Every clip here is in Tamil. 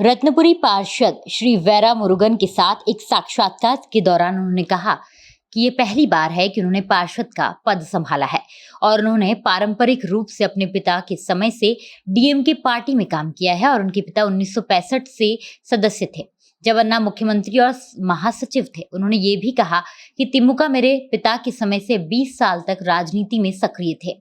रत्नपुरी पार्षद श्री वेरा मुरुगन के साथ एक साक्षात्कार के दौरान उन्होंने कहा कि ये पहली बार है कि उन्होंने पार्षद का पद संभाला है और उन्होंने पारंपरिक रूप से अपने पिता के समय से डीएमके पार्टी में काम किया है और उनके पिता 1965 से सदस्य थे जब अन्ना मुख्यमंत्री और महासचिव थे। उन्होंने ये भी कहा कि तिमुका मेरे पिता के समय से 20 साल तक राजनीति में सक्रिय थे।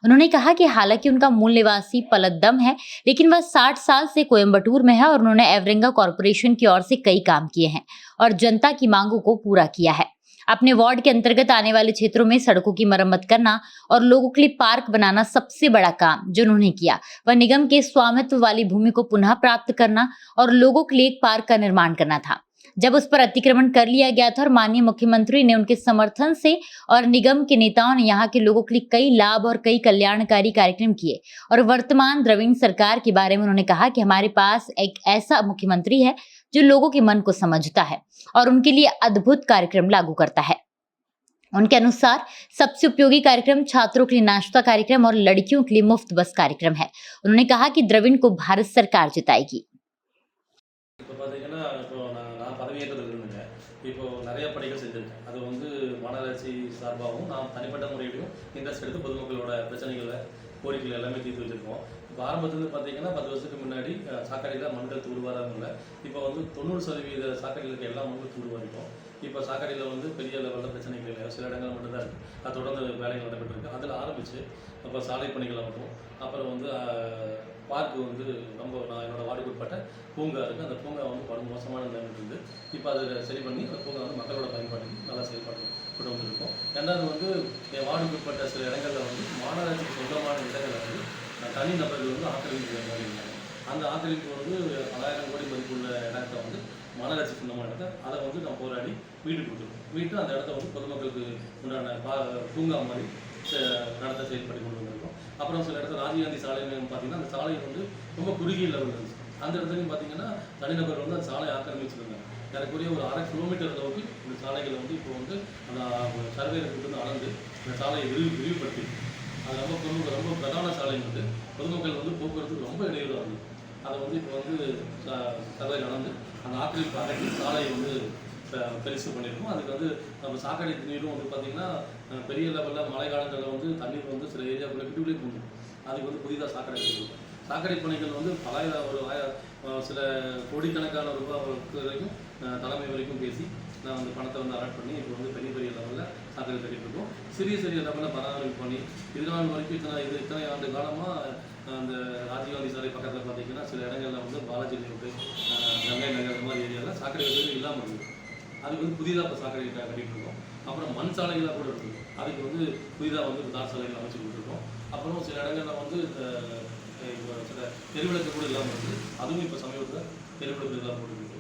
उन्होंने कहा कि हालांकि उनका मूल निवासी पलद्दम है, लेकिन वह 60 साल से कोयम्बटूर में है और उन्होंने एवरेंगा कॉरपोरेशन की ओर से कई काम किए हैं और जनता की मांगों को पूरा किया है। अपने वार्ड के अंतर्गत आने वाले क्षेत्रों में सड़कों की मरम्मत करना और लोगों के लिए पार्क बनाना सबसे बड़ा काम जो उन्होंने किया वह निगम के स्वामित्व वाली भूमि को पुनः प्राप्त करना और लोगों के लिए एक पार्क का निर्माण करना था जब उस पर अतिक्रमण कर लिया गया था और माननीय मुख्यमंत्री ने उनके समर्थन से और निगम के नेताओं ने यहाँ के लोगों के लिए कई लाभ और कई कल्याणकारी कार्यक्रम किए। और वर्तमान द्रविड़ सरकार के बारे में उन्होंने कहा कि हमारे पास एक ऐसा मुख्यमंत्री है जो लोगों के मन को समझता है और उनके लिए अद्भुत कार्यक्रम लागू करता है। उनके अनुसार सबसे उपयोगी कार्यक्रम छात्रों के लिए नाश्ता कार्यक्रम और लड़कियों के लिए मुफ्त बस कार्यक्रम है। उन्होंने कहा कि द्रविड़ को भारत सरकार जिताएगी। இப்போ நிறைய பணிகள் செஞ்சுருக்கேன். அது வந்து மாநகராட்சி சார்பாகவும் நான் தனிப்பட்ட முறையிலும் இன்ட்ரெஸ்ட் எடுத்து பொதுமக்களோட பிரச்சனைகளை கோரிக்கைகள் எல்லாமே தீர்த்து வச்சுருக்கோம். இப்போ ஆரம்பத்துலேருந்து பார்த்தீங்கன்னா 10 வருஷத்துக்கு முன்னாடி சாக்கடையில் மண்கள் தூர்வாராமல் இப்போ வந்து 90% சாக்கடையில் இருக்க எல்லா மண்களும் தூர்வாரிட்டோம். இப்போ சாக்கடையில் வந்து பெரிய லெவலில் பிரச்சனைகள் இல்லை, சில இடங்கள் மட்டும்தான் இருக்குது. அது தொடர்ந்து வேலைகள் நடைபெற்றிருக்கு. அதில் ஆரம்பித்து அப்போ சாலை பணிகள் ஆகட்டும், அப்புறம் வந்து பார்க்கு வந்து ரொம்ப நான் என்னோடய வார்டுக்கு உட்பட்ட பூங்கா இருக்குது. அந்த பூங்கா வந்து படும் மோசமான நிலைமையில் இருக்குது. இப்போ அதை சரி பண்ணி அந்த பூங்கா வந்து மக்களோட பயன்பாட்டுக்கு நல்லா செயல்பாடு கொண்டு வந்துருக்கோம். ரெண்டாவது வந்து என் வார்டுக்கு உட்பட்ட சில இடங்களில் வந்து மாநகராட்சிக்கு சொந்தமான இடங்களை வந்து தனி நபர்கள் வந்து ஆக்கிரமிப்பு இருந்தாங்க. அந்த ஆக்கிரமிப்பு வந்து 1000 கோடி மதிப்புள்ள இடத்த வந்து மாநகராட்சி சொந்தமான இடத்த அதை வந்து நான் போராடி வீட்டு கொடுத்துருக்கோம். வீட்டு அந்த இடத்த வந்து பொதுமக்களுக்கு உண்டான பூங்கா மாதிரி நடத்த செயல்பட்டு கொண்டு வந்திருக்கோம். அப்புறம் சில இடத்துல ராஜீவ்காந்தி சாலைன்னு பார்த்தீங்கன்னா அந்த சாலை வந்து ரொம்ப குறுகிய லெவலில் இருந்துச்சு. அந்த இடத்துலையும் பார்த்தீங்கன்னா தனிநபர் வந்து அந்த சாலை ஆக்கிரமிச்சிருந்தாங்க. எனக்குரிய ஒரு 1/2 கிலோமீட்டர் அளவுக்கு இந்த சாலைகளை வந்து இப்போ வந்து அந்த சர்வேருக்கு வந்து அளந்து இந்த சாலையை விரிவுபடுத்தி அது ரொம்ப பிரதான சாலை வந்து பொதுமக்கள் வந்து போக்குவரத்துக்கு ரொம்ப இடையூறாக இருந்தது. அதை வந்து இப்போ வந்து சர்வே நடந்து அந்த ஆக்கிரமிப்பு அகற்றி சாலையை வந்து பெருசு பண்ணியிருக்கோம். அதுக்கு வந்து நம்ம சாக்கடை நீரும் வந்து பார்த்திங்கன்னா பெரிய லெவலில் மழை காலங்களில் வந்து தண்ணீர் வந்து சில ஏரியாவுக்குள்ள வீட்டுக்குள்ளே போகும். அதுக்கு வந்து புதிதாக சாக்கடை இருக்கும். சாக்கடை பணிகள் வந்து சில கோடிக்கணக்கான ரூபாய் வரைக்கும் தலைமை வரைக்கும் பேசி நான் வந்து பணத்தை வந்து அலாட் பண்ணி இப்போ வந்து பெரிய லெவலில் சாக்கடை கட்டிகிட்டு இருக்கோம். சிறிய லெவலில் பராமரிப்பு பண்ணி இதனால் வரைக்கும் இத்தனை ஆண்டு காலமாக அந்த ராஜீவ்காந்தி சாலை பக்கத்தில் பார்த்திங்கன்னா சில இடங்களில் வந்து பாலாஜி ரோடு, கங்கை நகர் இந்த மாதிரி ஏரியாவில் சாக்கடை வசதி இல்லாமல் இருக்குது. அதுக்கு வந்து புதிதாக இப்போ சாக்கடை கட்டிகிட்டு இருக்கோம். அப்புறம் மண் சாலைகளாக கூட இருக்குது. அதுக்கு வந்து புதிதாக வந்து தார் சாலைகள் அமைச்சு கொடுத்துருக்கோம். அப்புறம் சில இடங்களில் வந்து சில தெருவிளக்கு கூட இல்லாமல் இருக்குது. அதுவும் இப்போ சமீபத்தில் தெருவிளக்கு இல்லாமல் போட்டுருக்கு.